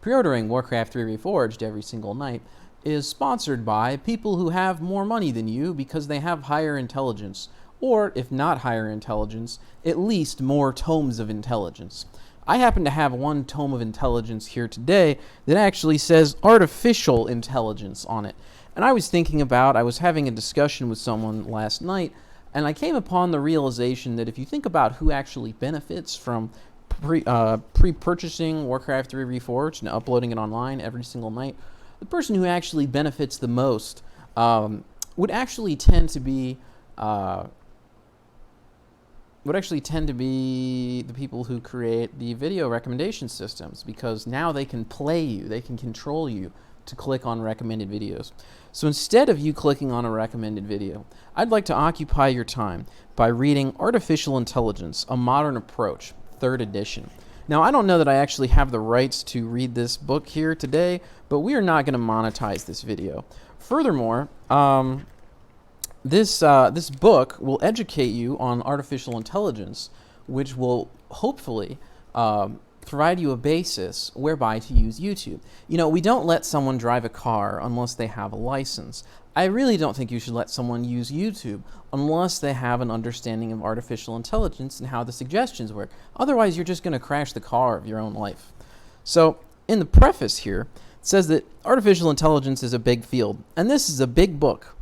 Preordering Warcraft 3 Reforged every single night is sponsored by people who have more money than you because they have higher intelligence, or if not higher intelligence, at least more tomes of intelligence. I happen to have one tome of intelligence here today that actually says artificial intelligence on it. And I was having a discussion with someone last night, and I came upon the realization that if you think about who actually benefits from pre-purchasing Warcraft 3 Reforged and uploading it online every single night, the person who actually benefits the most would actually tend to be the people who create the video recommendation systems, because now they can play you, they can control you to click on recommended videos. So instead of you clicking on a recommended video, I'd like to occupy your time by reading Artificial Intelligence, A Modern Approach, 3rd edition. Now, I don't know that I actually have the rights to read this book here today, but we are not going to monetize this video. Furthermore, this book will educate you on artificial intelligence, which will hopefully provide you a basis whereby to use YouTube. You know, we don't let someone drive a car unless they have a license. I really don't think you should let someone use YouTube unless they have an understanding of artificial intelligence and how the suggestions work. Otherwise, you're just going to crash the car of your own life. So, in the preface here, it says that artificial intelligence is a big field, and this is a big book.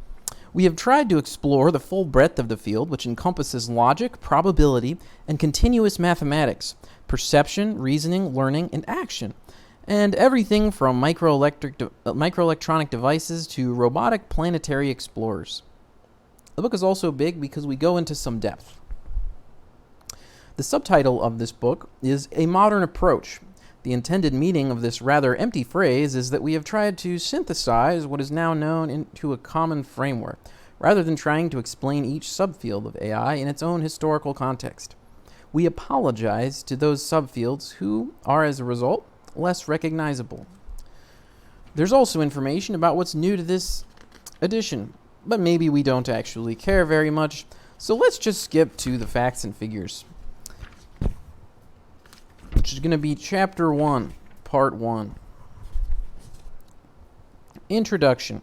We have tried to explore the full breadth of the field, which encompasses logic, probability, and continuous mathematics, perception, reasoning, learning, and action, and everything from microelectronic devices to robotic planetary explorers. The book is also big because we go into some depth. The subtitle of this book is A Modern Approach. The intended meaning of this rather empty phrase is that we have tried to synthesize what is now known into a common framework, rather than trying to explain each subfield of AI in its own historical context. We apologize to those subfields who are, as a result, less recognizable. There's also information about what's new to this edition, but maybe we don't actually care very much, so let's just skip to the facts and figures, which is going to be Chapter 1, Part 1. Introduction,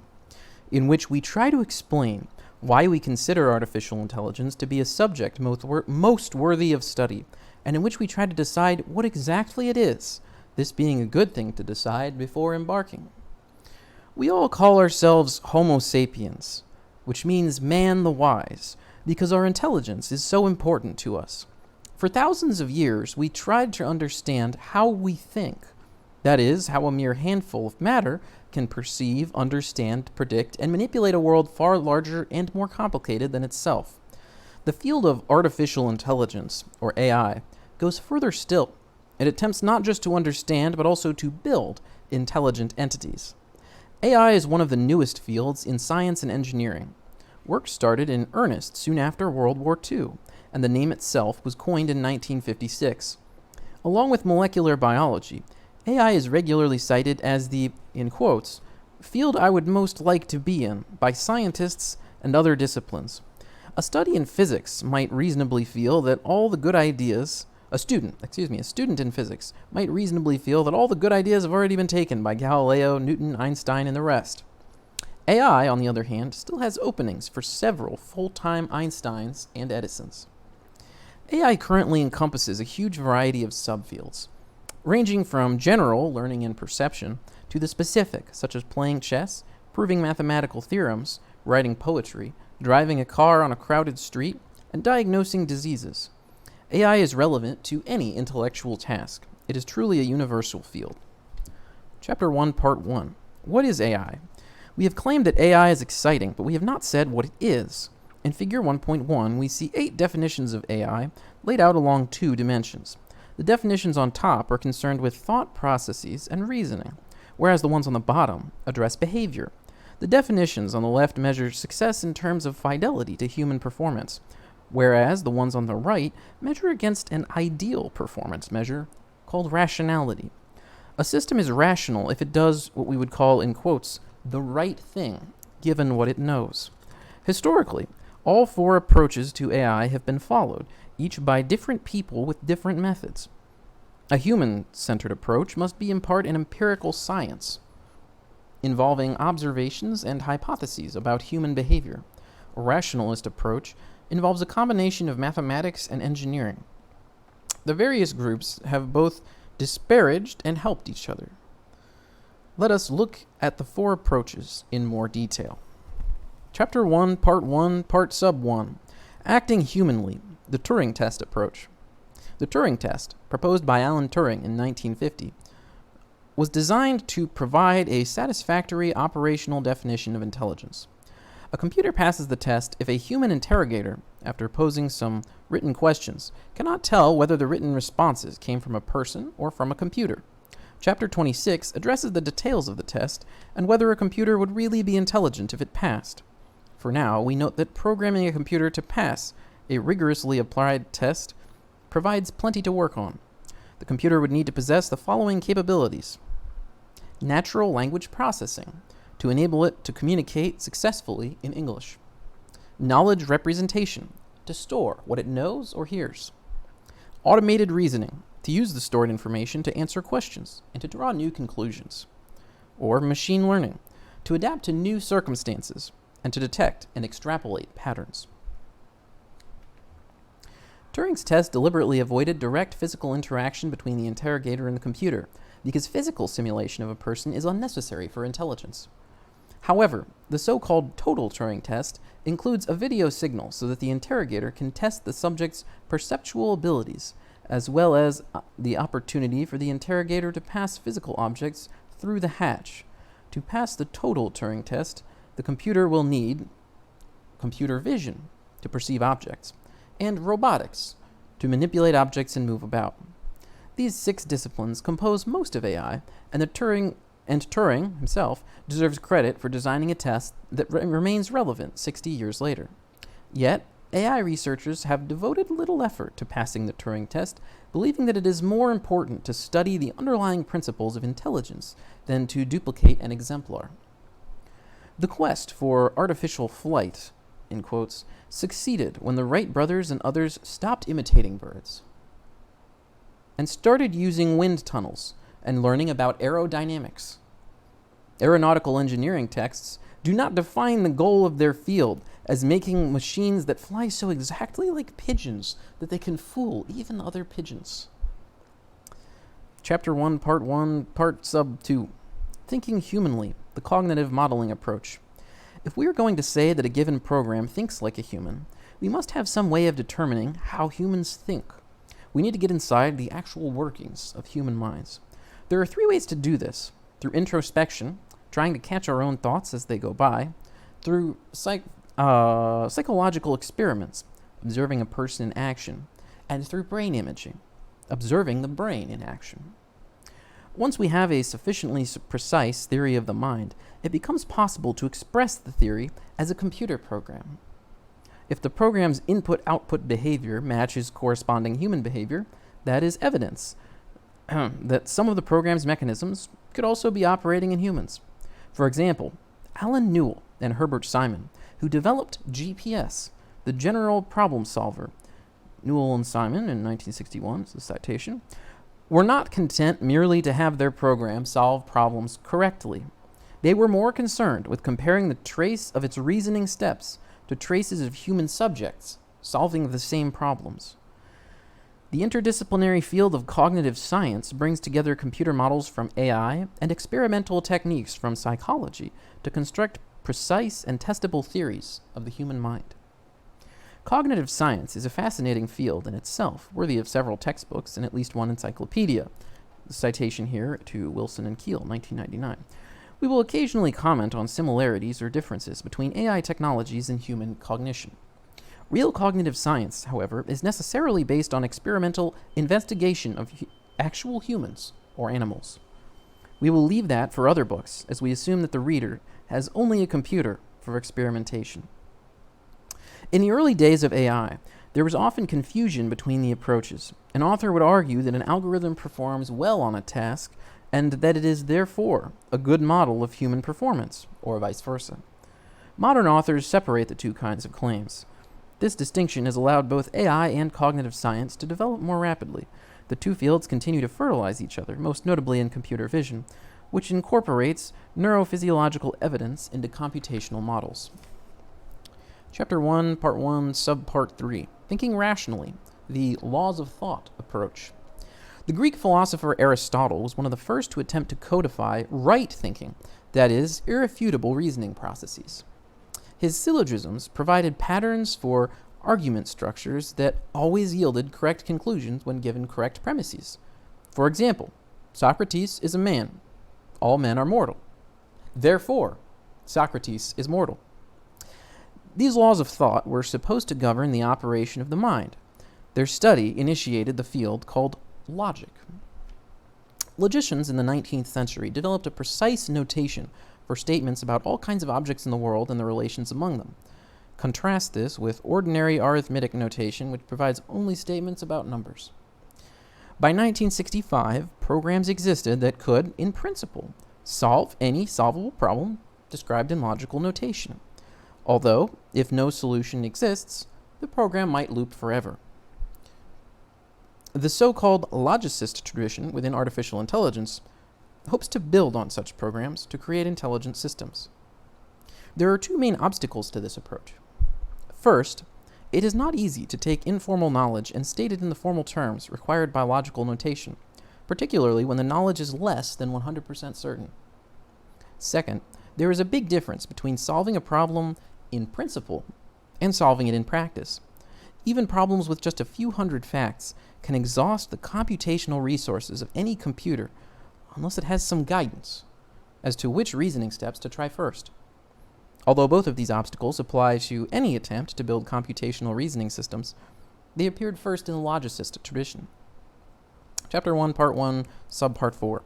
in which we try to explain why we consider artificial intelligence to be a subject most worthy of study, and in which we try to decide what exactly it is, this being a good thing to decide before embarking. We all call ourselves Homo sapiens, which means man the wise, because our intelligence is so important to us. For thousands of years, we tried to understand how we think, that is, how a mere handful of matter can perceive, understand, predict, and manipulate a world far larger and more complicated than itself. The field of artificial intelligence, or AI, goes further still. It attempts not just to understand, but also to build intelligent entities. AI is one of the newest fields in science and engineering. Work started in earnest soon after World War II, and the name itself was coined in 1956. Along with molecular biology, AI is regularly cited as the, in quotes, field I would most like to be in by scientists and other disciplines. A student in physics might reasonably feel that all the good ideas have already been taken by Galileo, Newton, Einstein, and the rest. AI, on the other hand, still has openings for several full-time Einsteins and Edisons. AI currently encompasses a huge variety of subfields, ranging from general learning and perception to the specific, such as playing chess, proving mathematical theorems, writing poetry, driving a car on a crowded street, and diagnosing diseases. AI is relevant to any intellectual task. It is truly a universal field. Chapter 1, Part 1. What is AI? We have claimed that AI is exciting, but we have not said what it is. In Figure 1.1, we see 8 definitions of AI laid out along 2 dimensions. The definitions on top are concerned with thought processes and reasoning, whereas the ones on the bottom address behavior. The definitions on the left measure success in terms of fidelity to human performance, whereas the ones on the right measure against an ideal performance measure called rationality. A system is rational if it does what we would call, in quotes, the right thing, given what it knows. Historically, all 4 approaches to AI have been followed, each by different people with different methods. A human-centered approach must be in part an empirical science, involving observations and hypotheses about human behavior. A rationalist approach involves a combination of mathematics and engineering. The various groups have both disparaged and helped each other. Let us look at the four approaches in more detail. Chapter 1, Part Sub 1, Acting Humanly, the Turing Test Approach. The Turing Test, proposed by Alan Turing in 1950, was designed to provide a satisfactory operational definition of intelligence. A computer passes the test if a human interrogator, after posing some written questions, cannot tell whether the written responses came from a person or from a computer. Chapter 26 addresses the details of the test and whether a computer would really be intelligent if it passed. For now, we note that programming a computer to pass a rigorously applied test provides plenty to work on. The computer would need to possess the following capabilities: natural language processing, to enable it to communicate successfully in English; knowledge representation, to store what it knows or hears; automated reasoning, to use the stored information to answer questions and to draw new conclusions; or machine learning, to adapt to new circumstances and to detect and extrapolate patterns. Turing's test deliberately avoided direct physical interaction between the interrogator and the computer, because physical simulation of a person is unnecessary for intelligence. However, the so-called total Turing test includes a video signal so that the interrogator can test the subject's perceptual abilities, as well as the opportunity for the interrogator to pass physical objects through the hatch. To pass the total Turing test, the computer will need computer vision to perceive objects, and robotics to manipulate objects and move about. These 6 disciplines compose most of AI, and Turing himself deserves credit for designing a test that remains relevant 60 years later. Yet, AI researchers have devoted little effort to passing the Turing test, believing that it is more important to study the underlying principles of intelligence than to duplicate an exemplar. The quest for artificial flight, in quotes, succeeded when the Wright brothers and others stopped imitating birds and started using wind tunnels and learning about aerodynamics. Aeronautical engineering texts do not define the goal of their field as making machines that fly so exactly like pigeons that they can fool even other pigeons. Chapter 1, Part Sub 2, Thinking Humanly, the Cognitive Modeling Approach. If we are going to say that a given program thinks like a human, we must have some way of determining how humans think. We need to get inside the actual workings of human minds. There are 3 ways to do this: through introspection, trying to catch our own thoughts as they go by; through psychological experiments, observing a person in action; and through brain imaging, observing the brain in action. Once we have a sufficiently precise theory of the mind, it becomes possible to express the theory as a computer program. If the program's input-output behavior matches corresponding human behavior, that is evidence that some of the program's mechanisms could also be operating in humans. For example, Alan Newell and Herbert Simon, who developed GPS, the general problem solver. Newell and Simon in 1961 is the citation, were not content merely to have their program solve problems correctly. They were more concerned with comparing the trace of its reasoning steps to traces of human subjects solving the same problems. The interdisciplinary field of cognitive science brings together computer models from AI and experimental techniques from psychology to construct precise and testable theories of the human mind. Cognitive science is a fascinating field in itself, worthy of several textbooks and at least one encyclopedia. The citation here to Wilson and Keel, 1999. We will occasionally comment on similarities or differences between AI technologies and human cognition. Real cognitive science, however, is necessarily based on experimental investigation of actual humans or animals. We will leave that for other books, as we assume that the reader has only a computer for experimentation. In the early days of AI, there was often confusion between the approaches. An author would argue that an algorithm performs well on a task and that it is therefore a good model of human performance, or vice versa. Modern authors separate the 2 kinds of claims. This distinction has allowed both AI and cognitive science to develop more rapidly. The two fields continue to fertilize each other, most notably in computer vision, which incorporates neurophysiological evidence into computational models. Chapter 1, Part 1, Subpart 3, Thinking Rationally, the Laws of Thought approach. The Greek philosopher Aristotle was one of the first to attempt to codify right thinking, that is, irrefutable reasoning processes. His syllogisms provided patterns for argument structures that always yielded correct conclusions when given correct premises. For example, Socrates is a man. All men are mortal. Therefore, Socrates is mortal. These laws of thought were supposed to govern the operation of the mind. Their study initiated the field called logic. Logicians in the 19th century developed a precise notation for statements about all kinds of objects in the world and the relations among them. Contrast this with ordinary arithmetic notation, which provides only statements about numbers. By 1965, programs existed that could, in principle, solve any solvable problem described in logical notation. Although, if no solution exists, the program might loop forever. The so-called logicist tradition within artificial intelligence hopes to build on such programs to create intelligent systems. There are two main obstacles to this approach. First, it is not easy to take informal knowledge and state it in the formal terms required by logical notation, particularly when the knowledge is less than 100% certain. Second, there is a big difference between solving a problem in principle and solving it in practice. Even problems with just a few hundred facts can exhaust the computational resources of any computer unless it has some guidance as to which reasoning steps to try first. Although both of these obstacles apply to any attempt to build computational reasoning systems, they appeared first in the logicist tradition. Chapter 1, Part 1, Subpart 4,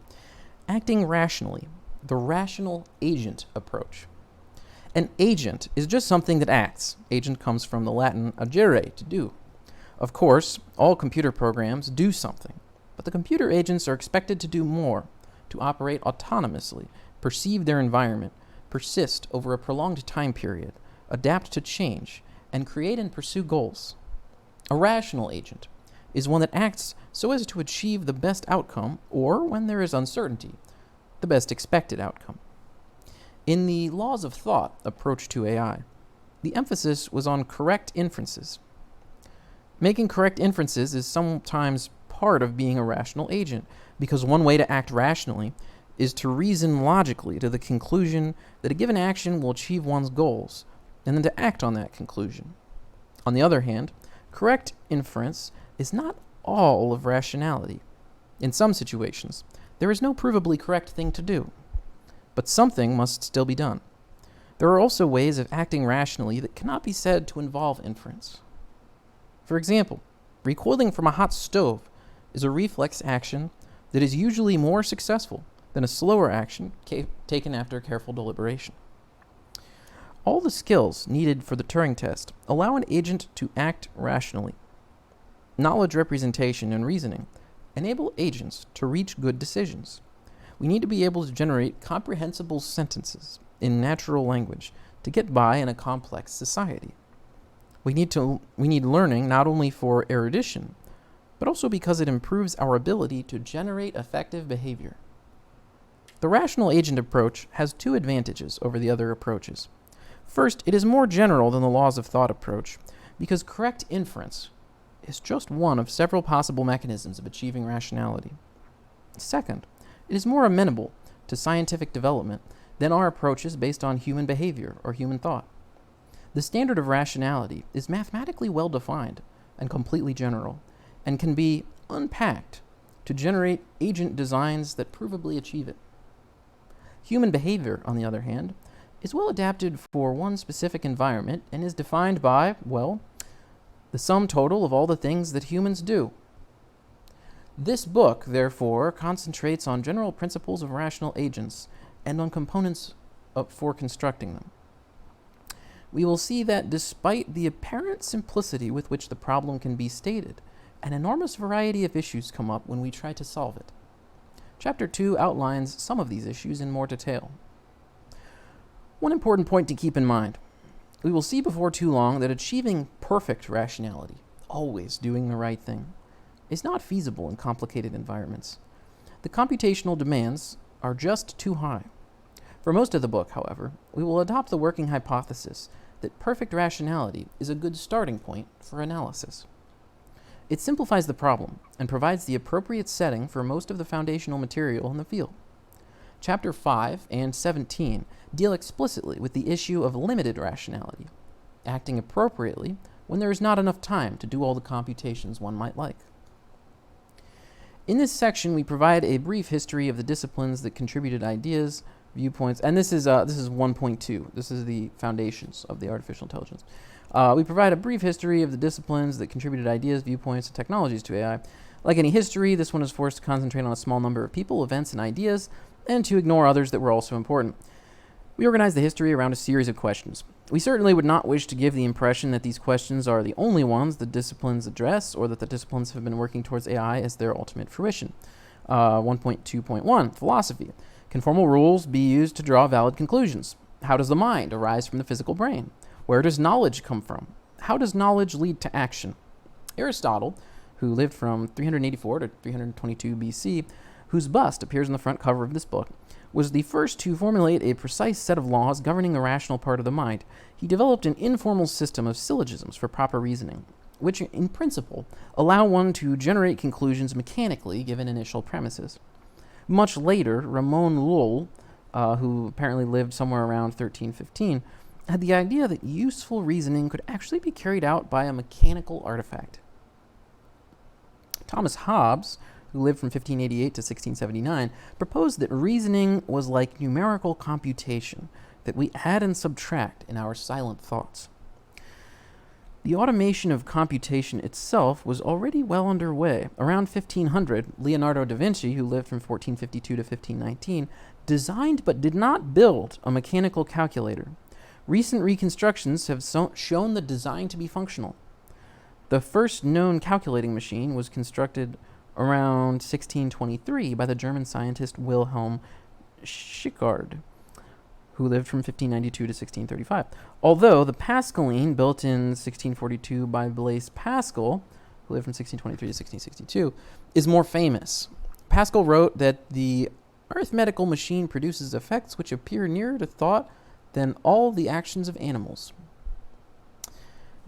Acting Rationally, the Rational Agent Approach. An agent is just something that acts. Agent comes from the Latin agere, to do. Of course, all computer programs do something, but the computer agents are expected to do more, to operate autonomously, perceive their environment, persist over a prolonged time period, adapt to change, and create and pursue goals. A rational agent is one that acts so as to achieve the best outcome, or, when there is uncertainty, the best expected outcome. In the laws of thought approach to AI, the emphasis was on correct inferences. Making correct inferences is sometimes part of being a rational agent, because one way to act rationally is to reason logically to the conclusion that a given action will achieve one's goals, and then to act on that conclusion. On the other hand, correct inference is not all of rationality. In some situations, there is no provably correct thing to do, but something must still be done. There are also ways of acting rationally that cannot be said to involve inference. For example, recoiling from a hot stove is a reflex action that is usually more successful than a slower action taken after careful deliberation. All the skills needed for the Turing test allow an agent to act rationally. Knowledge representation and reasoning enable agents to reach good decisions. We need to be able to generate comprehensible sentences in natural language to get by in a complex society. We need learning not only for erudition, but also because it improves our ability to generate effective behavior. The rational agent approach has two advantages over the other approaches. First, it is more general than the laws of thought approach, because correct inference is just one of several possible mechanisms of achieving rationality. Second, it is more amenable to scientific development than are approaches based on human behavior or human thought. The standard of rationality is mathematically well defined and completely general, and can be unpacked to generate agent designs that provably achieve it. Human behavior, on the other hand, is well adapted for one specific environment and is defined by, well, the sum total of all the things that humans do. This book, therefore, concentrates on general principles of rational agents and on components for constructing them. We will see that despite the apparent simplicity with which the problem can be stated, an enormous variety of issues come up when we try to solve it. Chapter 2 outlines some of these issues in more detail. One important point to keep in mind. We will see before too long that achieving perfect rationality, always doing the right thing, is not feasible in complicated environments. The computational demands are just too high. For most of the book, however, we will adopt the working hypothesis that perfect rationality is a good starting point for analysis. It simplifies the problem and provides the appropriate setting for most of the foundational material in the field. Chapter 5 and 17 deal explicitly with the issue of limited rationality, acting appropriately when there is not enough time to do all the computations one might like. In this section, we provide a brief history of the disciplines that contributed ideas, viewpoints, and this is 1.2. This is the foundations of the artificial intelligence. We provide a brief history of the disciplines that contributed ideas, viewpoints, and technologies to AI. Like any history, this one is forced to concentrate on a small number of people, events, and ideas, and to ignore others that were also important. We organize the history around a series of questions. We certainly would not wish to give the impression that these questions are the only ones the disciplines address, or that the disciplines have been working towards AI as their ultimate fruition. 1.2.1, philosophy. Can formal rules be used to draw valid conclusions? How does the mind arise from the physical brain? Where does knowledge come from? How does knowledge lead to action? Aristotle, who lived from 384 to 322 BC, whose bust appears on the front cover of this book, was the first to formulate a precise set of laws governing the rational part of the mind. He developed an informal system of syllogisms for proper reasoning, which in principle allow one to generate conclusions mechanically given initial premises. Much later, Ramon Lull, who apparently lived somewhere around 1315, had the idea that useful reasoning could actually be carried out by a mechanical artifact. Thomas Hobbes, who lived from 1588 to 1679, proposed that reasoning was like numerical computation, that we add and subtract in our silent thoughts. The automation of computation itself was already well underway. Around 1500, Leonardo da Vinci, who lived from 1452 to 1519, designed but did not build a mechanical calculator. Recent reconstructions have shown the design to be functional. The first known calculating machine was constructed around 1623 by the German scientist Wilhelm Schickard, who lived from 1592 to 1635. Although the Pascaline, built in 1642 by Blaise Pascal, who lived from 1623 to 1662, is more famous. Pascal wrote that the arithmetical machine produces effects which appear nearer to thought than all the actions of animals.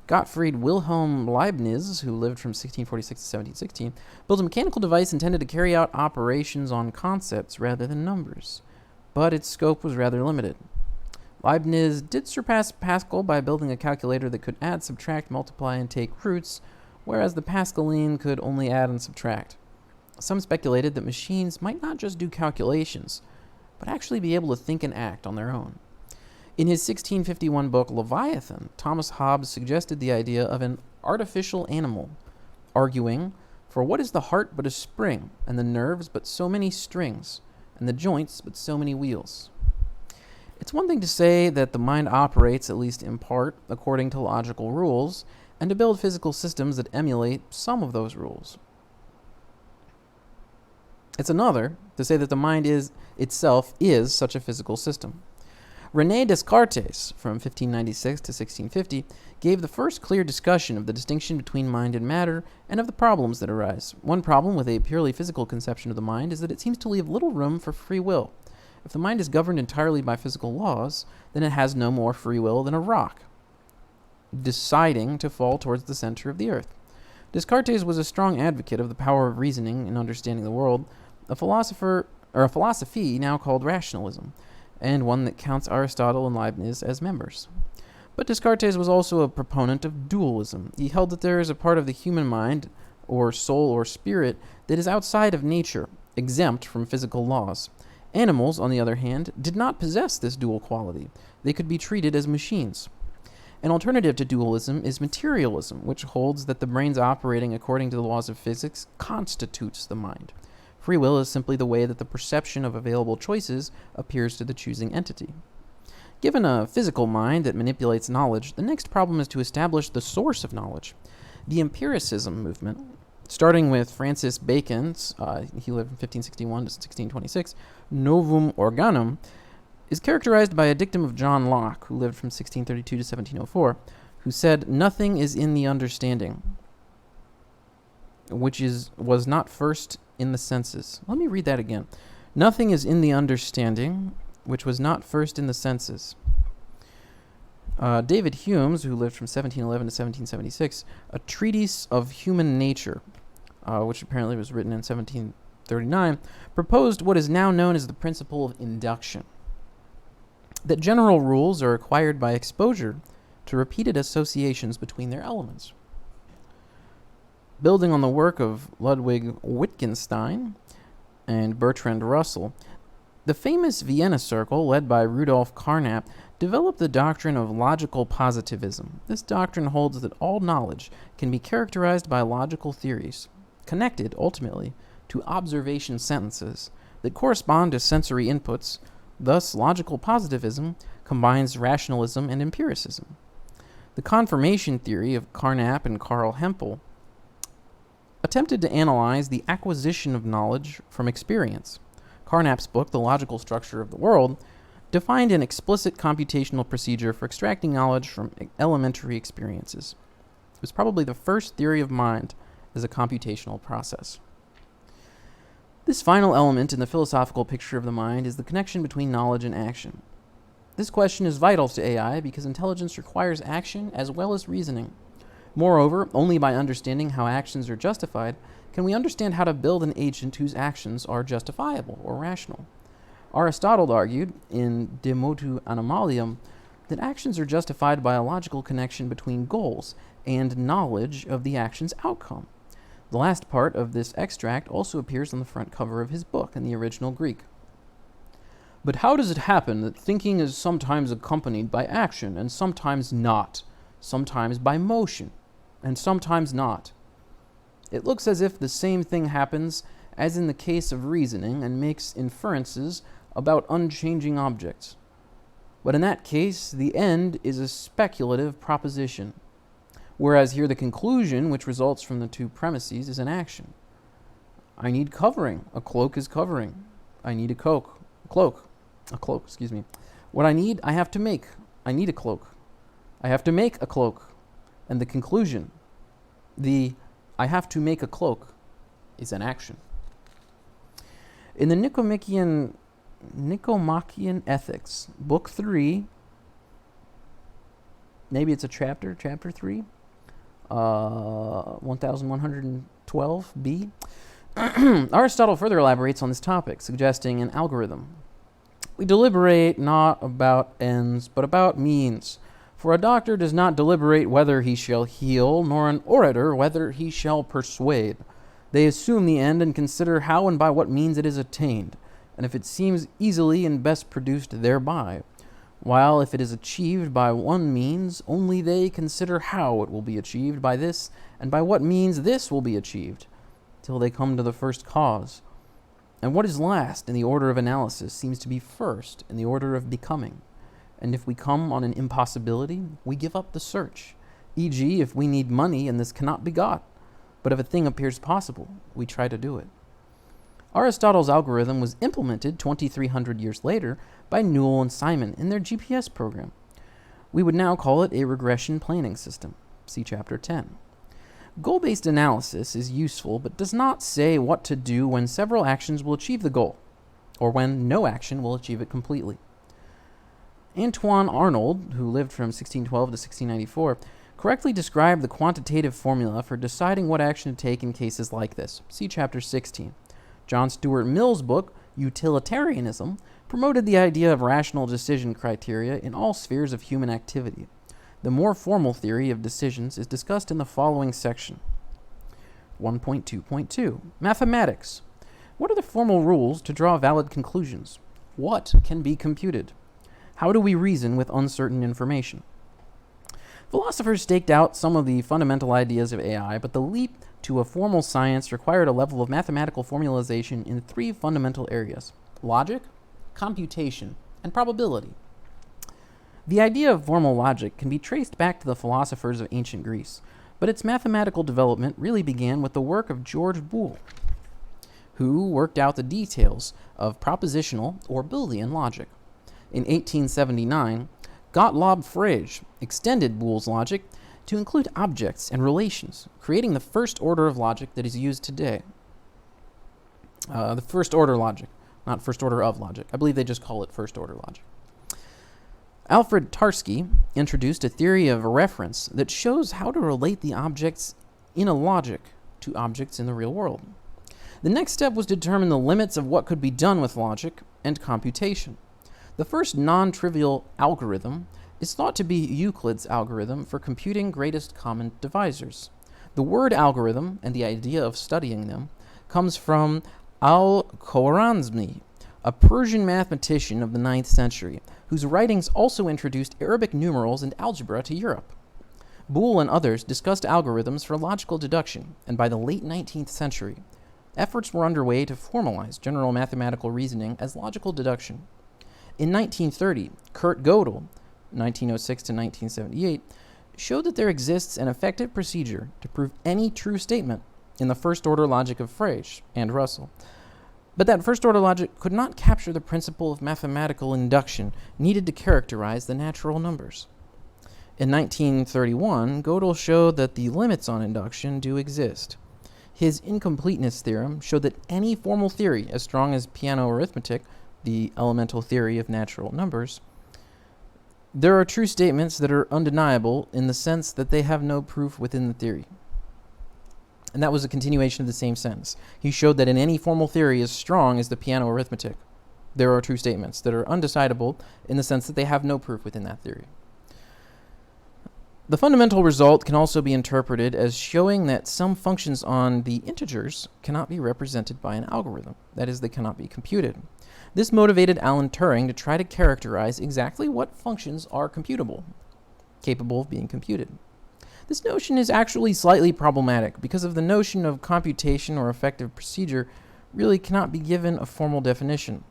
Gottfried Wilhelm Leibniz, who lived from 1646 to 1716, built a mechanical device intended to carry out operations on concepts rather than numbers, but its scope was rather limited. Leibniz did surpass Pascal by building a calculator that could add, subtract, multiply, and take roots, whereas the Pascaline could only add and subtract. Some speculated that machines might not just do calculations, but actually be able to think and act on their own. In his 1651 book, Leviathan, Thomas Hobbes suggested the idea of an artificial animal, arguing, "For what is the heart but a spring, and the nerves but so many strings, and the joints but so many wheels?" It's one thing to say that the mind operates, at least in part, according to logical rules, and to build physical systems that emulate some of those rules. It's another to say that the mind itself is such a physical system. René Descartes, from 1596 to 1650, gave the first clear discussion of the distinction between mind and matter and of the problems that arise. One problem with a purely physical conception of the mind is that it seems to leave little room for free will. If the mind is governed entirely by physical laws, then it has no more free will than a rock, deciding to fall towards the center of the earth. Descartes was a strong advocate of the power of reasoning in understanding the world, a philosophy now called rationalism, and one that counts Aristotle and Leibniz as members. But Descartes was also a proponent of dualism. He held that there is a part of the human mind, or soul or spirit, that is outside of nature, exempt from physical laws. Animals, on the other hand, did not possess this dual quality. They could be treated as machines. An alternative to dualism is materialism, which holds that the brain's operating according to the laws of physics constitutes the mind. Free will is simply the way that the perception of available choices appears to the choosing entity. Given a physical mind that manipulates knowledge, the next problem is to establish the source of knowledge. The empiricism movement, starting with Francis Bacon's, he lived from 1561 to 1626, Novum Organum, is characterized by a dictum of John Locke, who lived from 1632 to 1704, who said, "Nothing is in the understanding." was not first in the senses. Let me read that again. Nothing is in the understanding, which was not first in the senses. David Hume's, who lived from 1711 to 1776, A Treatise of Human Nature, which apparently was written in 1739, proposed what is now known as the principle of induction. That general rules are acquired by exposure to repeated associations between their elements. Building on the work of Ludwig Wittgenstein and Bertrand Russell, the famous Vienna Circle, led by Rudolf Carnap, developed the doctrine of logical positivism. This doctrine holds that all knowledge can be characterized by logical theories, connected, ultimately, to observation sentences that correspond to sensory inputs. Thus, logical positivism combines rationalism and empiricism. The confirmation theory of Carnap and Karl Hempel attempted to analyze the acquisition of knowledge from experience. Carnap's book, The Logical Structure of the World, defined an explicit computational procedure for extracting knowledge from elementary experiences. It was probably the first theory of mind as a computational process. This final element in the philosophical picture of the mind is the connection between knowledge and action. This question is vital to AI because intelligence requires action as well as reasoning. Moreover, only by understanding how actions are justified can we understand how to build an agent whose actions are justifiable or rational. Aristotle argued, in De Motu Animalium, that actions are justified by a logical connection between goals and knowledge of the action's outcome. The last part of this extract also appears on the front cover of his book in the original Greek. But how does it happen that thinking is sometimes accompanied by action and sometimes not, sometimes by motion and sometimes not? It looks as if the same thing happens as in the case of reasoning and makes inferences about unchanging objects. But in that case, the end is a speculative proposition, whereas here the conclusion, which results from the two premises, is an action. I need covering. A cloak is covering. I need a cloak. What I need, I have to make. I need a cloak. I have to make a cloak. And the conclusion, I have to make a cloak, is an action. In the Nicomachean Ethics, Book 3, maybe it's a chapter 3, 1112b, Aristotle further elaborates on this topic, suggesting an algorithm. We deliberate not about ends, but about means. For a doctor does not deliberate whether he shall heal, nor an orator whether he shall persuade. They assume the end and consider how and by what means it is attained, and if it seems easily and best produced thereby. While if it is achieved by one means, only they consider how it will be achieved by this, and by what means this will be achieved, till they come to the first cause. And what is last in the order of analysis seems to be first in the order of becoming. And if we come on an impossibility, we give up the search, e.g., if we need money and this cannot be got. But if a thing appears possible, we try to do it. Aristotle's algorithm was implemented 2,300 years later by Newell and Simon in their GPS program. We would now call it a regression planning system. See Chapter 10. Goal-based analysis is useful, but does not say what to do when several actions will achieve the goal, or when no action will achieve it completely. Antoine Arnauld, who lived from 1612 to 1694, correctly described the quantitative formula for deciding what action to take in cases like this. See Chapter 16. John Stuart Mill's book, Utilitarianism, promoted the idea of rational decision criteria in all spheres of human activity. The more formal theory of decisions is discussed in the following section. 1.2.2 Mathematics. What are the formal rules to draw valid conclusions? What can be computed? How do we reason with uncertain information? Philosophers staked out some of the fundamental ideas of AI, but the leap to a formal science required a level of mathematical formalization in three fundamental areas: logic, computation, and probability. The idea of formal logic can be traced back to the philosophers of ancient Greece, but its mathematical development really began with the work of George Boole, who worked out the details of propositional or Boolean logic. In 1879, Gottlob Frege extended Boole's logic to include objects and relations, creating the first order of logic that is used today. The first order logic, not first order of logic. I believe they just call it first order logic. Alfred Tarski introduced a theory of reference that shows how to relate the objects in a logic to objects in the real world. The next step was to determine the limits of what could be done with logic and computation. The first non-trivial algorithm is thought to be Euclid's algorithm for computing greatest common divisors. The word algorithm and the idea of studying them comes from Al-Khwarizmi, a Persian mathematician of the 9th century, whose writings also introduced Arabic numerals and algebra to Europe. Boole and others discussed algorithms for logical deduction, and by the late 19th century, efforts were underway to formalize general mathematical reasoning as logical deduction. In 1930, Kurt Gödel, 1906 to 1978, showed that there exists an effective procedure to prove any true statement in the first-order logic of Frege and Russell. But that first-order logic could not capture the principle of mathematical induction needed to characterize the natural numbers. In 1931, Gödel showed that the limits on induction do exist. His incompleteness theorem showed that any formal theory as strong as piano arithmetic, the elemental theory of natural numbers, there are true statements that are undeniable in the sense that they have no proof within the theory. And that was a continuation of the same sentence. He showed that in any formal theory as strong as the piano arithmetic, there are true statements that are undecidable in the sense that they have no proof within that theory. The fundamental result can also be interpreted as showing that some functions on the integers cannot be represented by an algorithm. That is, they cannot be computed. This motivated Alan Turing to try to characterize exactly what functions are computable, capable of being computed. This notion is actually slightly problematic because of the notion of computation or effective procedure really cannot be given a formal definition.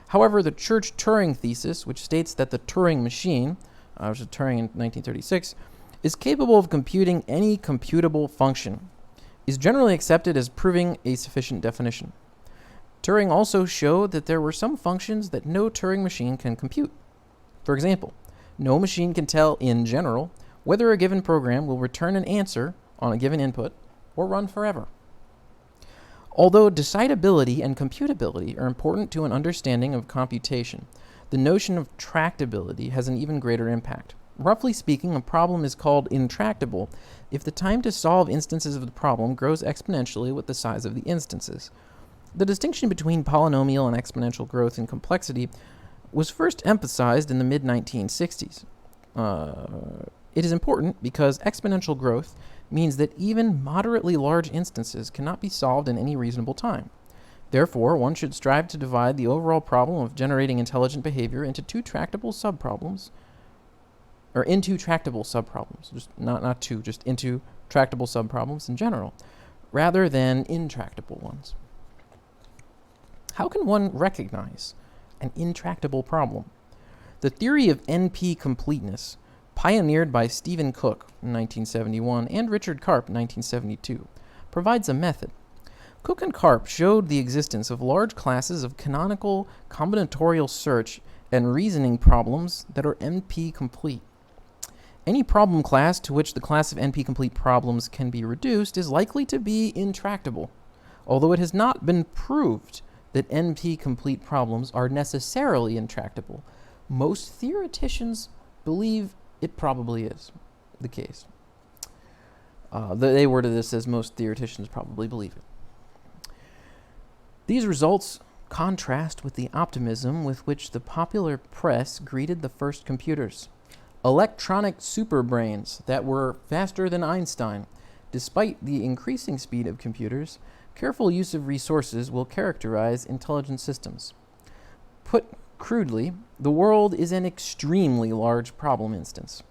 However, the Church-Turing thesis, which states that the Turing machine, which was Turing in 1936, is capable of computing any computable function, is generally accepted as proving a sufficient definition. Turing also showed that there were some functions that no Turing machine can compute. For example, no machine can tell, in general, whether a given program will return an answer on a given input or run forever. Although decidability and computability are important to an understanding of computation, the notion of tractability has an even greater impact. Roughly speaking, a problem is called intractable if the time to solve instances of the problem grows exponentially with the size of the instances. The distinction between polynomial and exponential growth in complexity was first emphasized in the mid-1960s. It is important because exponential growth means that even moderately large instances cannot be solved in any reasonable time. Therefore, one should strive to divide the overall problem of generating intelligent behavior into into tractable subproblems, just into tractable subproblems in general, rather than intractable ones. How can one recognize an intractable problem? The theory of NP completeness, pioneered by Stephen Cook in 1971 and Richard Karp in 1972, provides a method. Cook and Karp showed the existence of large classes of canonical combinatorial search and reasoning problems that are NP complete. Any problem class to which the class of NP complete problems can be reduced is likely to be intractable, although it has not been proved that NP complete problems are necessarily intractable. Most theoreticians believe it probably is the case. They worded this as most theoreticians probably believe it. These results contrast with the optimism with which the popular press greeted the first computers. Electronic superbrains that were faster than Einstein. Despite the increasing speed of computers, careful use of resources will characterize intelligent systems. Put crudely, the world is an extremely large problem instance.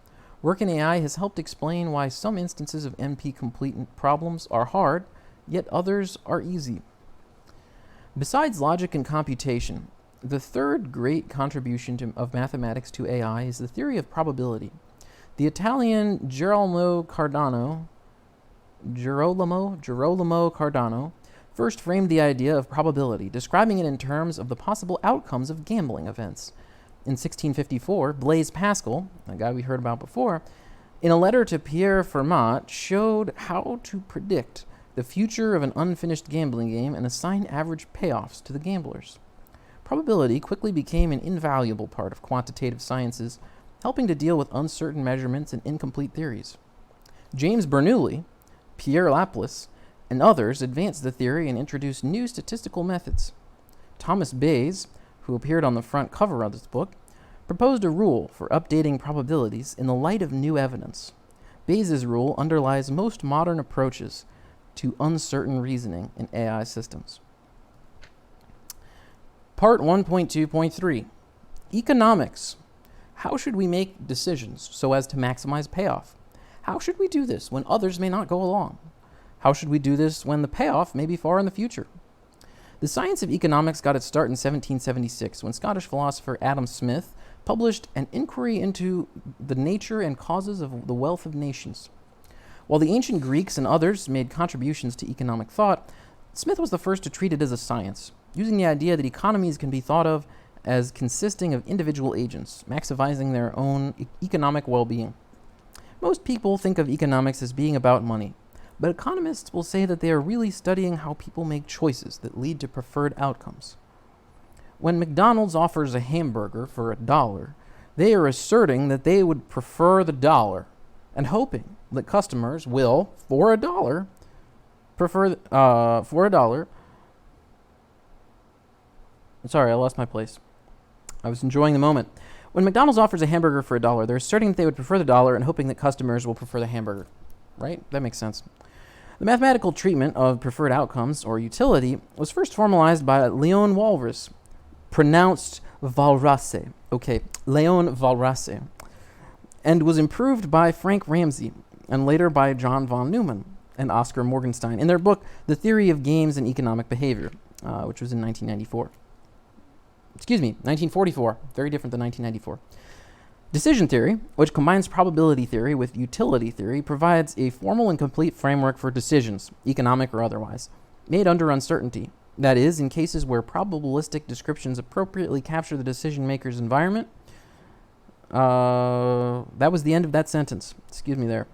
Work in AI has helped explain why some instances of NP-complete problems are hard, yet others are easy. Besides logic and computation, the third great contribution of mathematics to AI is the theory of probability. The Italian Girolamo Cardano first framed the idea of probability, describing it in terms of the possible outcomes of gambling events. In 1654, Blaise Pascal, a guy we heard about before, in a letter to Pierre Fermat, showed how to predict the future of an unfinished gambling game and assign average payoffs to the gamblers. Probability quickly became an invaluable part of quantitative sciences, helping to deal with uncertain measurements and incomplete theories. James Bernoulli, Pierre Laplace, and others advanced the theory and introduced new statistical methods. Thomas Bayes, who appeared on the front cover of this book, proposed a rule for updating probabilities in the light of new evidence. Bayes' rule underlies most modern approaches to uncertain reasoning in AI systems. Part 1.2.3, Economics. How should we make decisions so as to maximize payoff? How should we do this when others may not go along? How should we do this when the payoff may be far in the future? The science of economics got its start in 1776 when Scottish philosopher Adam Smith published an inquiry into the nature and causes of the wealth of nations. While the ancient Greeks and others made contributions to economic thought, Smith was the first to treat it as a science, using the idea that economies can be thought of as consisting of individual agents, maximizing their own economic well-being. Most people think of economics as being about money, but economists will say that they are really studying how people make choices that lead to preferred outcomes. When McDonald's offers a hamburger for $1, they are asserting that they would prefer the dollar and hoping that customers will, for $1, Sorry, I lost my place. I was enjoying the moment. When McDonald's offers a hamburger for $1, they're asserting that they would prefer the dollar and hoping that customers will prefer the hamburger. Right? That makes sense. The mathematical treatment of preferred outcomes, or utility, was first formalized by Leon Walras, pronounced Walrasse. Okay, Leon Walrasse, and was improved by Frank Ramsey, and later by John von Neumann and Oscar Morgenstern in their book, The Theory of Games and Economic Behavior, which was in 1944. Very different than 1994. Decision theory, which combines probability theory with utility theory, provides a formal and complete framework for decisions, economic or otherwise, made under uncertainty. That is, in cases where probabilistic descriptions appropriately capture the decision maker's environment. That was the end of that sentence. Excuse me there.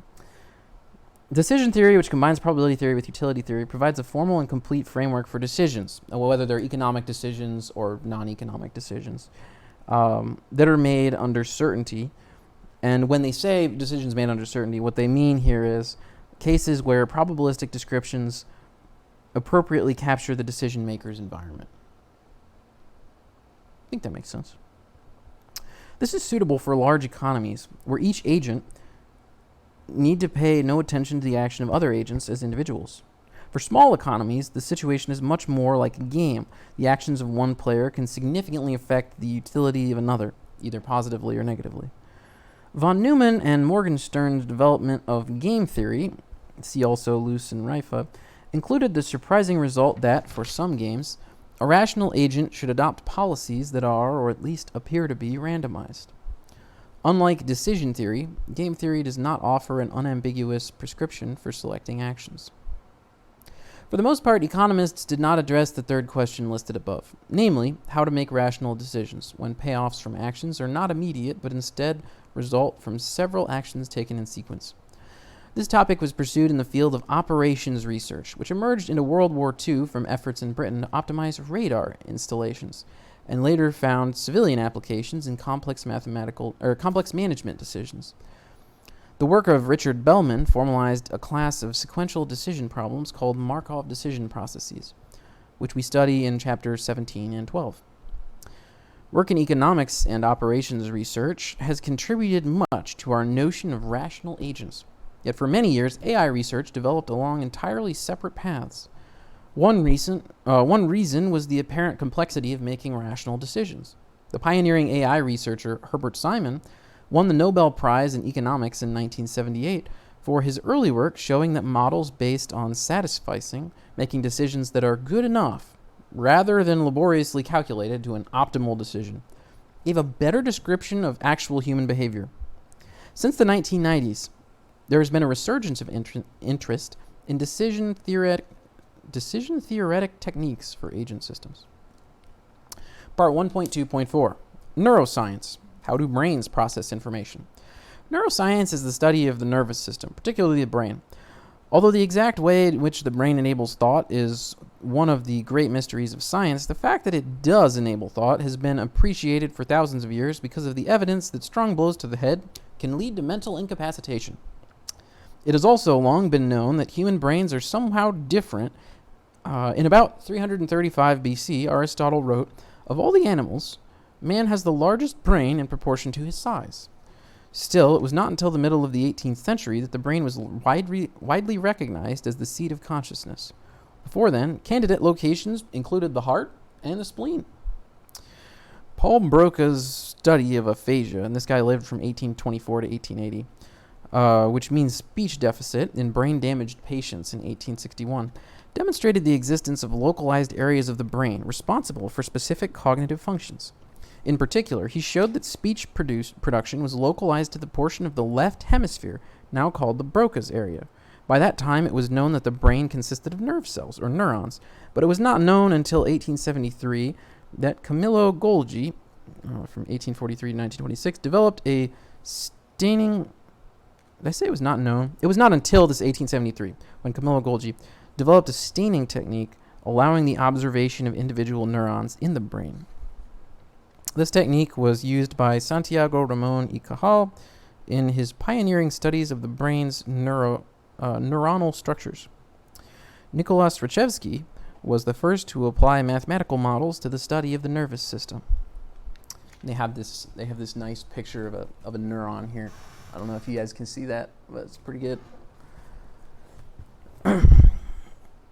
Decision theory, which combines probability theory with utility theory, provides a formal and complete framework for decisions, whether they're economic decisions or non-economic decisions, that are made under certainty. And when they say decisions made under certainty, what they mean here is cases where probabilistic descriptions appropriately capture the decision maker's environment. I think that makes sense. This is suitable for large economies where each agent need to pay no attention to the action of other agents as individuals. For small economies, the situation is much more like a game. The actions of one player can significantly affect the utility of another, either positively or negatively. Von Neumann and Morgenstern's development of game theory, see also Luce and Rife, included the surprising result that, for some games, a rational agent should adopt policies that are, or at least appear to be, randomized. Unlike decision theory, game theory does not offer an unambiguous prescription for selecting actions. For the most part, economists did not address the third question listed above, namely, how to make rational decisions when payoffs from actions are not immediate but instead result from several actions taken in sequence. This topic was pursued in the field of operations research, which emerged into World War II from efforts in Britain to optimize radar installations, and later found civilian applications in complex management decisions. The work of Richard Bellman formalized a class of sequential decision problems called Markov decision processes, which we study in chapters 17 and 12. Work in economics and operations research has contributed much to our notion of rational agents. Yet for many years, AI research developed along entirely separate paths. One reason was the apparent complexity of making rational decisions. The pioneering AI researcher Herbert Simon won the Nobel Prize in Economics in 1978 for his early work showing that models based on satisficing, making decisions that are good enough, rather than laboriously calculated to an optimal decision, gave a better description of actual human behavior. Since the 1990s, there has been a resurgence of interest in decision theoretic techniques for agent systems. Part 1.2.4, Neuroscience. How do brains process information? Neuroscience is the study of the nervous system, particularly the brain. Although the exact way in which the brain enables thought is one of the great mysteries of science, the fact that it does enable thought has been appreciated for thousands of years because of the evidence that strong blows to the head can lead to mental incapacitation. It has also long been known that human brains are somehow different. In about 335 BC, Aristotle wrote, "Of all the animals, man has the largest brain in proportion to his size." Still, it was not until the middle of the 18th century that the brain was widely recognized as the seat of consciousness. Before then, candidate locations included the heart and the spleen. Paul Broca's study of aphasia, and this guy lived from 1824 to 1880, which means speech deficit in brain-damaged patients in 1861, demonstrated the existence of localized areas of the brain responsible for specific cognitive functions. In particular, he showed that speech production was localized to the portion of the left hemisphere, now called the Broca's area. By that time, it was known that the brain consisted of nerve cells, or neurons, but it was not known until 1873 that Camillo Golgi, from 1843 to 1926, developed a staining... Did I say it was not known? It was not until this 1873, when Camillo Golgi developed a staining technique allowing the observation of individual neurons in the brain. This technique was used by Santiago Ramon y Cajal in his pioneering studies of the brain's neuronal structures. Nicolas Rachevsky was the first to apply mathematical models to the study of the nervous system. They have this nice picture of a neuron here. I don't know if you guys can see that, but it's pretty good.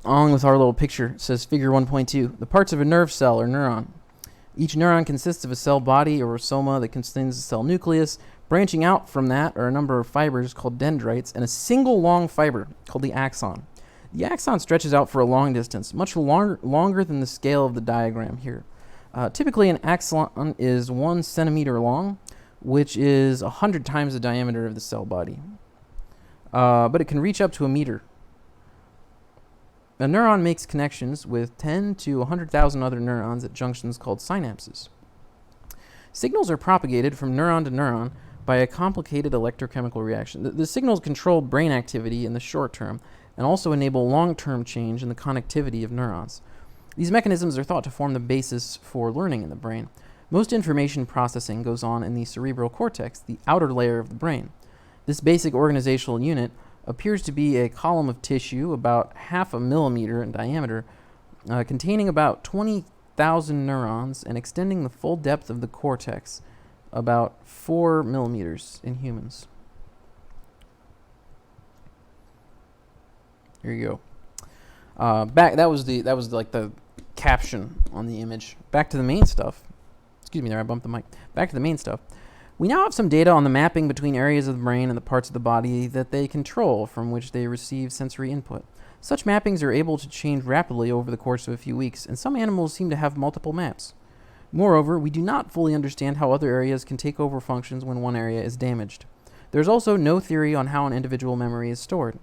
Along with our little picture, it says figure 1.2, the parts of a nerve cell or neuron. Each neuron consists of a cell body or soma that contains the cell nucleus. Branching out from that are a number of fibers called dendrites and a single long fiber called the axon. The axon stretches out for a long distance, much longer than the scale of the diagram here. Typically, an axon is 1 centimeter long, which is 100 times the diameter of the cell body. But it can reach up to a meter. A neuron makes connections with 10 to 100,000 other neurons at junctions called synapses. Signals are propagated from neuron to neuron by a complicated electrochemical reaction. The signals control brain activity in the short term and also enable long-term change in the connectivity of neurons. These mechanisms are thought to form the basis for learning in the brain. Most information processing goes on in the cerebral cortex, the outer layer of the brain. This basic organizational unit appears to be a column of tissue about 0.5 millimeter in diameter, containing about 20,000 neurons and extending the full depth of the cortex, about 4 millimeters in humans. Here you go. That was like the caption on the image. Back to the main stuff. Excuse me there, I bumped the mic. Back to the main stuff. We now have some data on the mapping between areas of the brain and the parts of the body that they control, from which they receive sensory input. Such mappings are able to change rapidly over the course of a few weeks, and some animals seem to have multiple maps. Moreover, we do not fully understand how other areas can take over functions when one area is damaged. There is also no theory on how an individual memory is stored.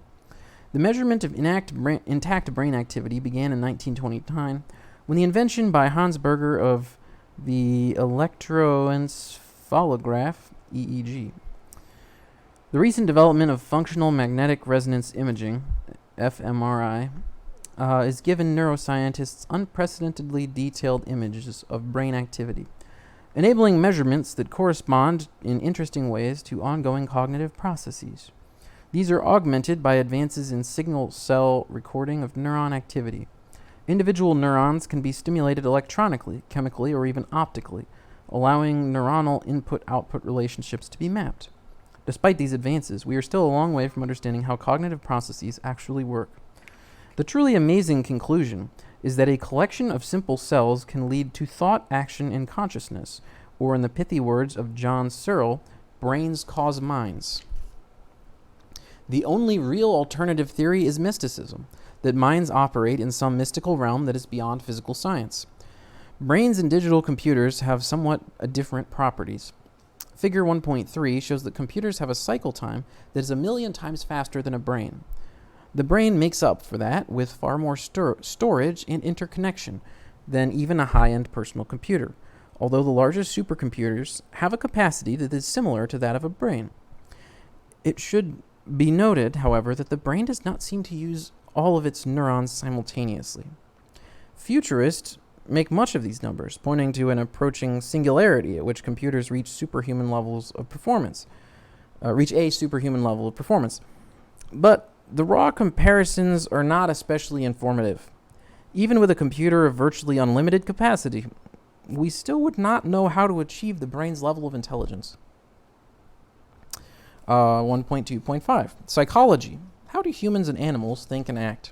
The measurement of intact brain activity began in 1929, when the invention by Hans Berger of the electroencephalograph, EEG. The recent development of functional magnetic resonance imaging, fMRI, has given neuroscientists unprecedentedly detailed images of brain activity, enabling measurements that correspond in interesting ways to ongoing cognitive processes. These are augmented by advances in signal cell recording of neuron activity. Individual neurons can be stimulated electronically, chemically, or even optically, allowing neuronal input-output relationships to be mapped. Despite these advances, we are still a long way from understanding how cognitive processes actually work. The truly amazing conclusion is that a collection of simple cells can lead to thought, action, and consciousness, or in the pithy words of John Searle, brains cause minds. The only real alternative theory is mysticism, that minds operate in some mystical realm that is beyond physical science. Brains and digital computers have somewhat different properties. Figure 1.3 shows that computers have a cycle time that is 1,000,000 times faster than a brain. The brain makes up for that with far more storage and interconnection than even a high-end personal computer, although the largest supercomputers have a capacity that is similar to that of a brain. It should be noted, however, that the brain does not seem to use all of its neurons simultaneously. Futurists make much of these numbers, pointing to an approaching singularity at which computers reach a superhuman level of performance. But the raw comparisons are not especially informative. Even with a computer of virtually unlimited capacity, we still would not know how to achieve the brain's level of intelligence. 1.2.5 Psychology. How do humans and animals think and act?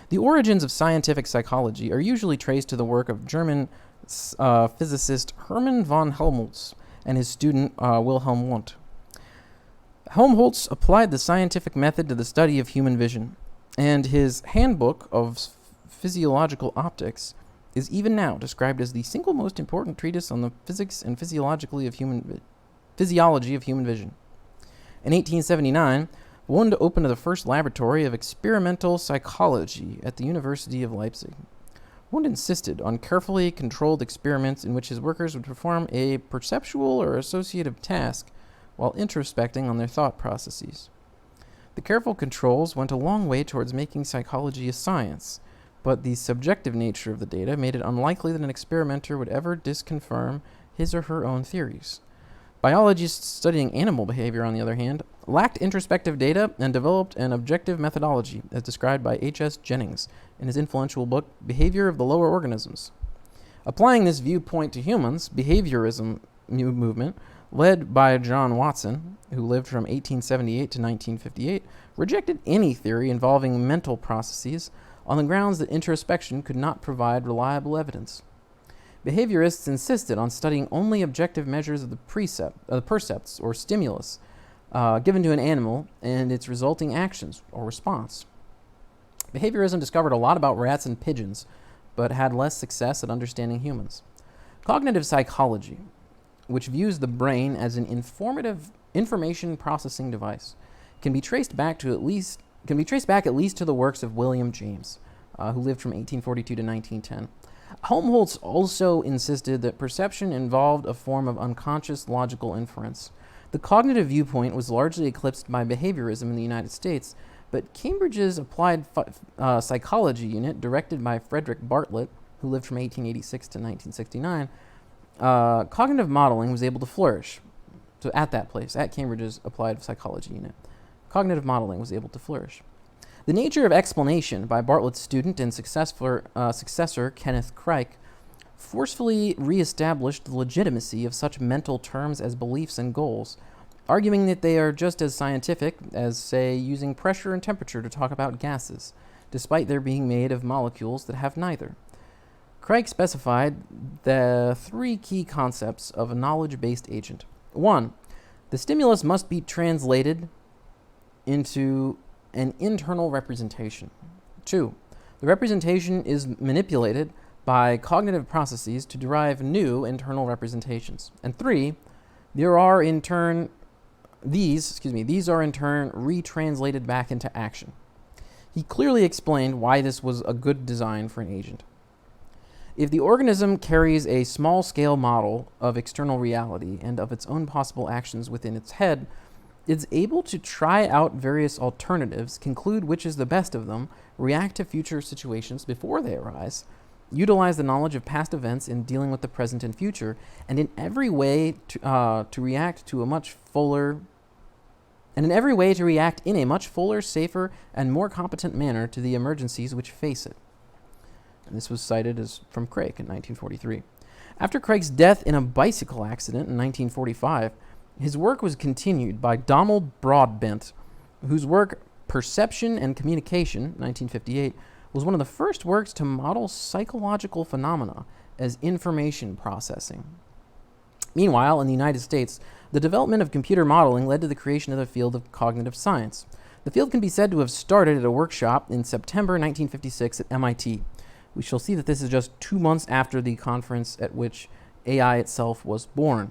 The origins of scientific psychology are usually traced to the work of German physicist Hermann von Helmholtz and his student Wilhelm Wundt. Helmholtz applied the scientific method to the study of human vision, and his Handbook of Physiological Optics is even now described as the single most important treatise on the physics and physiology of human vision. In 1879, Wundt opened the first laboratory of experimental psychology at the University of Leipzig. Wundt insisted on carefully controlled experiments in which his workers would perform a perceptual or associative task while introspecting on their thought processes. The careful controls went a long way towards making psychology a science, but the subjective nature of the data made it unlikely that an experimenter would ever disconfirm his or her own theories. Biologists studying animal behavior, on the other hand, lacked introspective data and developed an objective methodology, as described by H.S. Jennings in his influential book, Behavior of the Lower Organisms. Applying this viewpoint to humans, behaviorism movement, led by John Watson, who lived from 1878 to 1958, rejected any theory involving mental processes on the grounds that introspection could not provide reliable evidence. Behaviorists insisted on studying only objective measures of the percepts or stimulus given to an animal and its resulting actions or response. Behaviorism discovered a lot about rats and pigeons, but had less success at understanding humans. Cognitive psychology, which views the brain as an informative information processing device, can be traced back at least to the works of William James, who lived from 1842 to 1910. Helmholtz also insisted that perception involved a form of unconscious logical inference. The cognitive viewpoint was largely eclipsed by behaviorism in the United States, but Cambridge's applied psychology unit, directed by Frederick Bartlett, who lived from 1886 to 1969, cognitive modeling was able to flourish. So at that place, at Cambridge's applied psychology unit, cognitive modeling was able to flourish. The Nature of Explanation by Bartlett's student and successor Kenneth Craik forcefully reestablished the legitimacy of such mental terms as beliefs and goals, arguing that they are just as scientific as, say, using pressure and temperature to talk about gases, despite their being made of molecules that have neither. Craik specified the three key concepts of a knowledge-based agent. 1. The stimulus must be translated into an internal representation. 2. The representation is manipulated by cognitive processes to derive new internal representations. And 3. These are in turn retranslated back into action. He clearly explained why this was a good design for an agent. If the organism carries a small-scale model of external reality and of its own possible actions within its head, it's able to try out various alternatives, conclude which is the best of them, react to future situations before they arise, utilize the knowledge of past events in dealing with the present and future, and in every way to react in a much fuller, safer, and more competent manner to the emergencies which face it. And this was cited as from Craik in 1943. After Craik's death in a bicycle accident in 1945, his work was continued by Donald Broadbent, whose work Perception and Communication, 1958, was one of the first works to model psychological phenomena as information processing. Meanwhile, in the United States, the development of computer modeling led to the creation of the field of cognitive science. The field can be said to have started at a workshop in September 1956 at MIT. We shall see that this is just 2 months after the conference at which AI itself was born.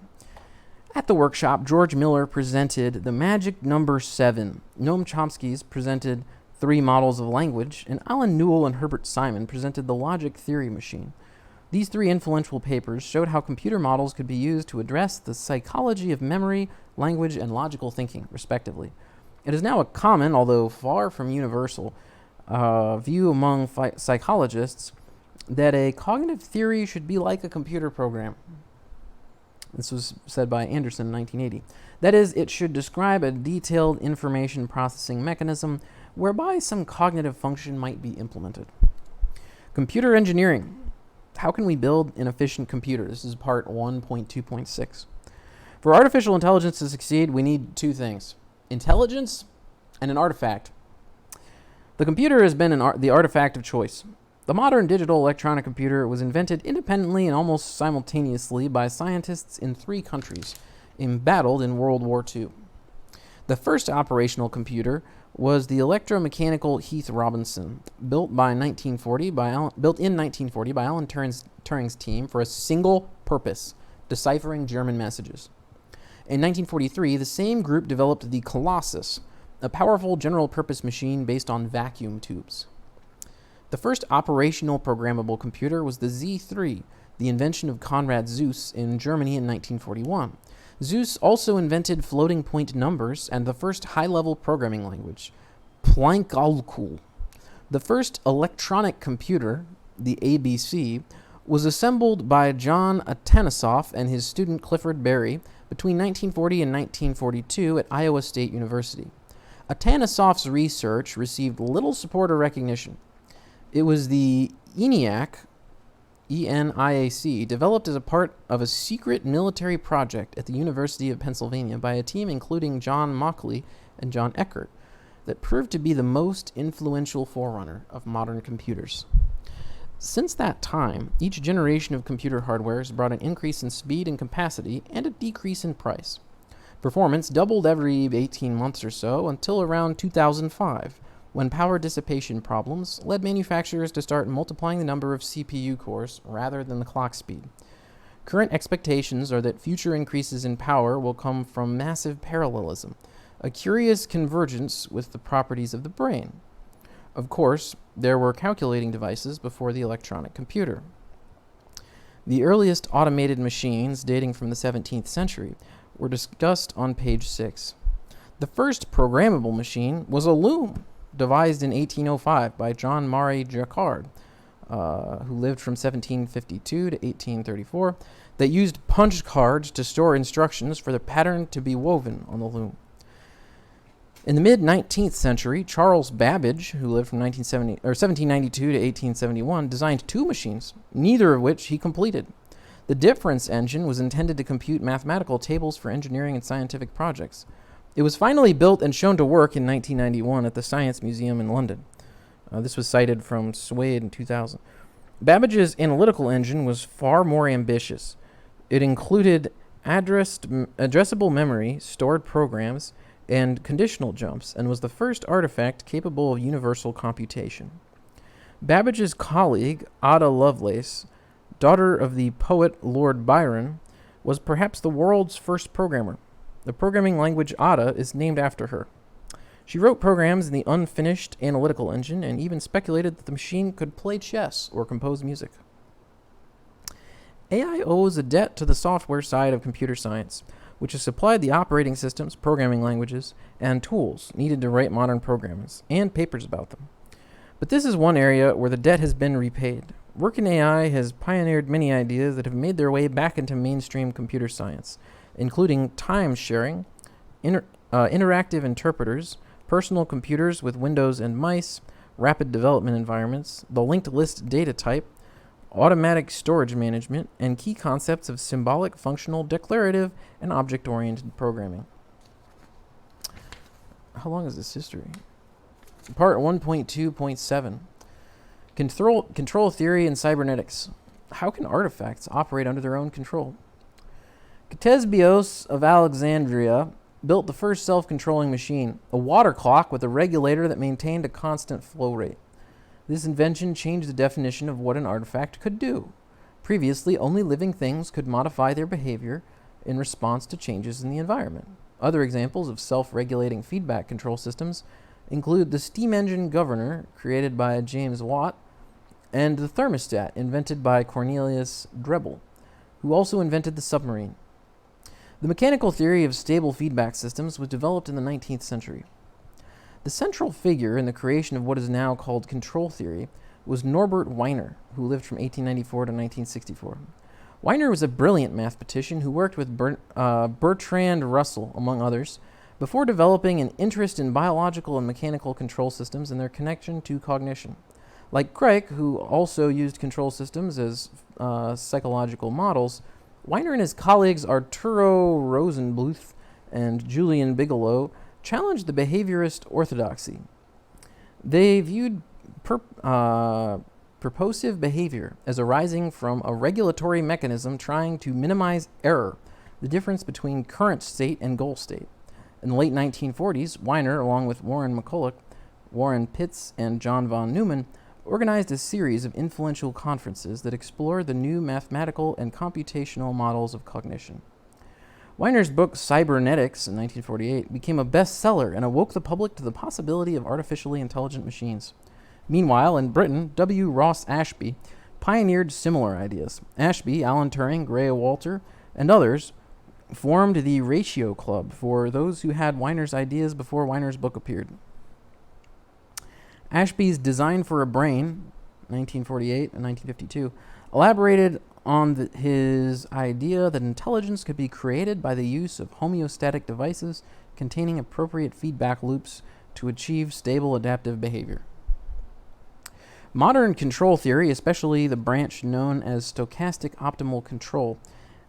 At the workshop, George Miller presented the magic number 7. Noam Chomsky presented 3 models of language, and Alan Newell and Herbert Simon presented the logic theory machine. These 3 influential papers showed how computer models could be used to address the psychology of memory, language, and logical thinking, respectively. It is now a common, although far from universal, view among psychologists that a cognitive theory should be like a computer program. This was said by Anderson in 1980. That is, it should describe a detailed information processing mechanism whereby some cognitive function might be implemented. Computer engineering. How can we build an efficient computer? This is part 1.2.6. For artificial intelligence to succeed, we need two things: intelligence and an artifact. The computer has been the artifact of choice. The modern digital electronic computer was invented independently and almost simultaneously by scientists in 3 countries, embattled in World War II. The first operational computer was the electromechanical Heath Robinson, built in 1940 by Alan Turing's team for a single purpose: deciphering German messages. In 1943, the same group developed the Colossus, a powerful general-purpose machine based on vacuum tubes. The first operational programmable computer was the Z3, the invention of Konrad Zuse in Germany in 1941. Zuse also invented floating point numbers and the first high-level programming language, Plankalkül. The first electronic computer, the ABC, was assembled by John Atanasoff and his student Clifford Berry between 1940 and 1942 at Iowa State University. Atanasoff's research received little support or recognition. It was the ENIAC, ENIAC, developed as a part of a secret military project at the University of Pennsylvania by a team including John Mauchly and John Eckert that proved to be the most influential forerunner of modern computers. Since that time, each generation of computer hardware has brought an increase in speed and capacity and a decrease in price. Performance doubled every 18 months or so until around 2005, when power dissipation problems led manufacturers to start multiplying the number of CPU cores rather than the clock speed. Current expectations are that future increases in power will come from massive parallelism, a curious convergence with the properties of the brain. Of course, there were calculating devices before the electronic computer. The earliest automated machines, dating from the 17th century, were discussed on page 6. The first programmable machine was a loom, devised in 1805 by John Maury Jacquard, who lived from 1752 to 1834, that used punch cards to store instructions for the pattern to be woven on the loom. In the mid-19th century, Charles Babbage, who lived from 1792 to 1871, designed 2 machines, neither of which he completed. The difference engine was intended to compute mathematical tables for engineering and scientific projects. It was finally built and shown to work in 1991 at the Science Museum in London. This was cited from Swade in 2000. Babbage's analytical engine was far more ambitious. It included addressable memory, stored programs, and conditional jumps, and was the first artifact capable of universal computation. Babbage's colleague, Ada Lovelace, daughter of the poet Lord Byron, was perhaps the world's first programmer. The programming language Ada is named after her. She wrote programs in the unfinished analytical engine and even speculated that the machine could play chess or compose music. AI owes a debt to the software side of computer science, which has supplied the operating systems, programming languages, and tools needed to write modern programs, and papers about them. But this is one area where the debt has been repaid. Work in AI has pioneered many ideas that have made their way back into mainstream computer science, including time sharing, interactive interpreters, personal computers with windows and mice, rapid development environments, the linked list data type, automatic storage management, and key concepts of symbolic, functional, declarative, and object-oriented programming. How long is this history? Part 1.2.7. Control theory and cybernetics. How can artifacts operate under their own control? Ctesibios of Alexandria built the first self-controlling machine, a water clock with a regulator that maintained a constant flow rate. This invention changed the definition of what an artifact could do. Previously, only living things could modify their behavior in response to changes in the environment. Other examples of self-regulating feedback control systems include the steam engine governor, created by James Watt, and the thermostat, invented by Cornelius Drebbel, who also invented the submarine. The mechanical theory of stable feedback systems was developed in the 19th century. The central figure in the creation of what is now called control theory was Norbert Wiener, who lived from 1894 to 1964. Wiener was a brilliant mathematician who worked with Bertrand Russell, among others, before developing an interest in biological and mechanical control systems and their connection to cognition. Like Craig, who also used control systems as psychological models, Wiener and his colleagues Arturo Rosenbluth and Julian Bigelow challenged the behaviorist orthodoxy. They viewed purposive behavior as arising from a regulatory mechanism trying to minimize error, the difference between current state and goal state. In the late 1940s, Wiener, along with Warren McCulloch, Warren Pitts, and John von Neumann, organized a series of influential conferences that explored the new mathematical and computational models of cognition. Wiener's book Cybernetics in 1948 became a bestseller and awoke the public to the possibility of artificially intelligent machines. Meanwhile, in Britain, W. Ross Ashby pioneered similar ideas. Ashby, Alan Turing, Gray Walter, and others formed the Ratio Club for those who had Wiener's ideas before Wiener's book appeared. Ashby's Design for a Brain, 1948 and 1952, elaborated on his idea that intelligence could be created by the use of homeostatic devices containing appropriate feedback loops to achieve stable adaptive behavior. Modern control theory, especially the branch known as stochastic optimal control,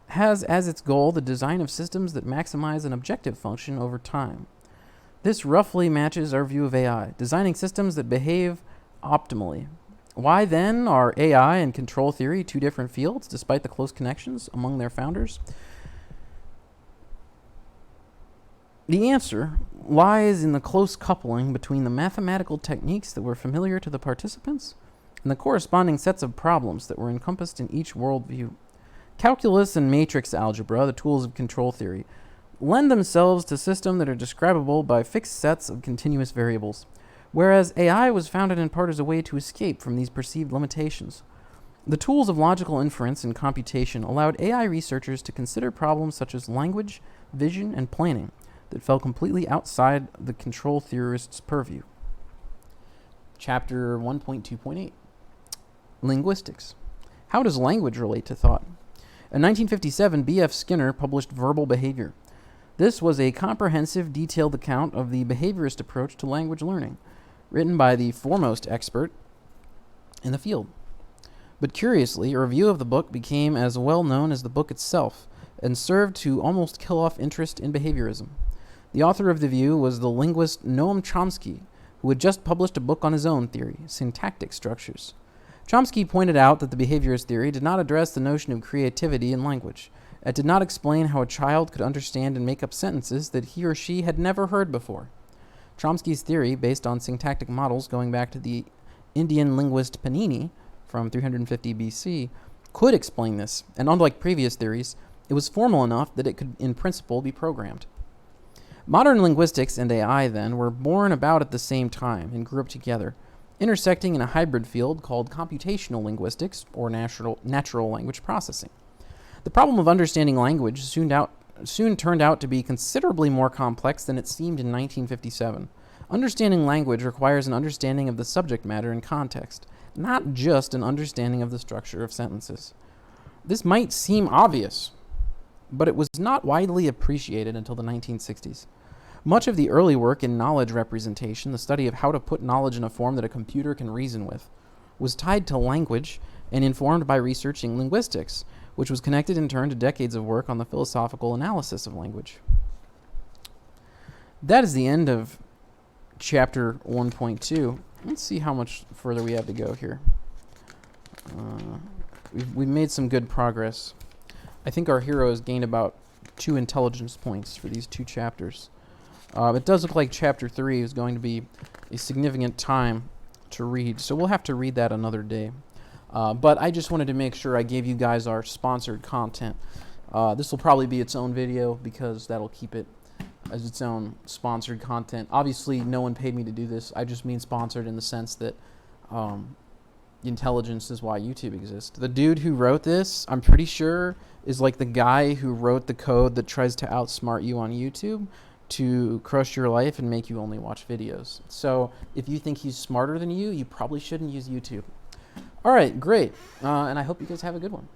has as its goal the design of systems that maximize an objective function over time. This roughly matches our view of AI, designing systems that behave optimally. Why then are AI and control theory two different fields, despite the close connections among their founders? The answer lies in the close coupling between the mathematical techniques that were familiar to the participants and the corresponding sets of problems that were encompassed in each worldview. Calculus and matrix algebra, the tools of control theory, lend themselves to systems that are describable by fixed sets of continuous variables, whereas AI was founded in part as a way to escape from these perceived limitations. The tools of logical inference and computation allowed AI researchers to consider problems such as language, vision, and planning that fell completely outside the control theorist's purview. Chapter 1.2.8 Linguistics. How does language relate to thought? In 1957, B.F. Skinner published Verbal Behavior. This was a comprehensive, detailed account of the behaviorist approach to language learning, written by the foremost expert in the field. But curiously, a review of the book became as well known as the book itself, and served to almost kill off interest in behaviorism. The author of the view was the linguist Noam Chomsky, who had just published a book on his own theory, Syntactic Structures. Chomsky pointed out that the behaviorist theory did not address the notion of creativity in language. It did not explain how a child could understand and make up sentences that he or she had never heard before. Chomsky's theory, based on syntactic models going back to the Indian linguist Panini from 350 BC, could explain this, and unlike previous theories, it was formal enough that it could, in principle, be programmed. Modern linguistics and AI, then, were born about at the same time and grew up together, intersecting in a hybrid field called computational linguistics, or natural language processing. The problem of understanding language soon turned out to be considerably more complex than it seemed in 1957. Understanding language requires an understanding of the subject matter and context, not just an understanding of the structure of sentences. This might seem obvious, but it was not widely appreciated until the 1960s. Much of the early work in knowledge representation, the study of how to put knowledge in a form that a computer can reason with, was tied to language and informed by researching linguistics, which was connected in turn to decades of work on the philosophical analysis of language. That is the end of chapter 1.2. Let's see how much further we have to go here. We've made some good progress. I think our hero has gained about 2 intelligence points for these 2 chapters. It does look like chapter 3 is going to be a significant time to read, so we'll have to read that another day. But I just wanted to make sure I gave you guys our sponsored content. This will probably be its own video because that'll keep it as its own sponsored content. Obviously, no one paid me to do this. I just mean sponsored in the sense that intelligence is why YouTube exists. The dude who wrote this, I'm pretty sure, is like the guy who wrote the code that tries to outsmart you on YouTube to crush your life and make you only watch videos. So if you think he's smarter than you, you probably shouldn't use YouTube. All right, great. And I hope you guys have a good one.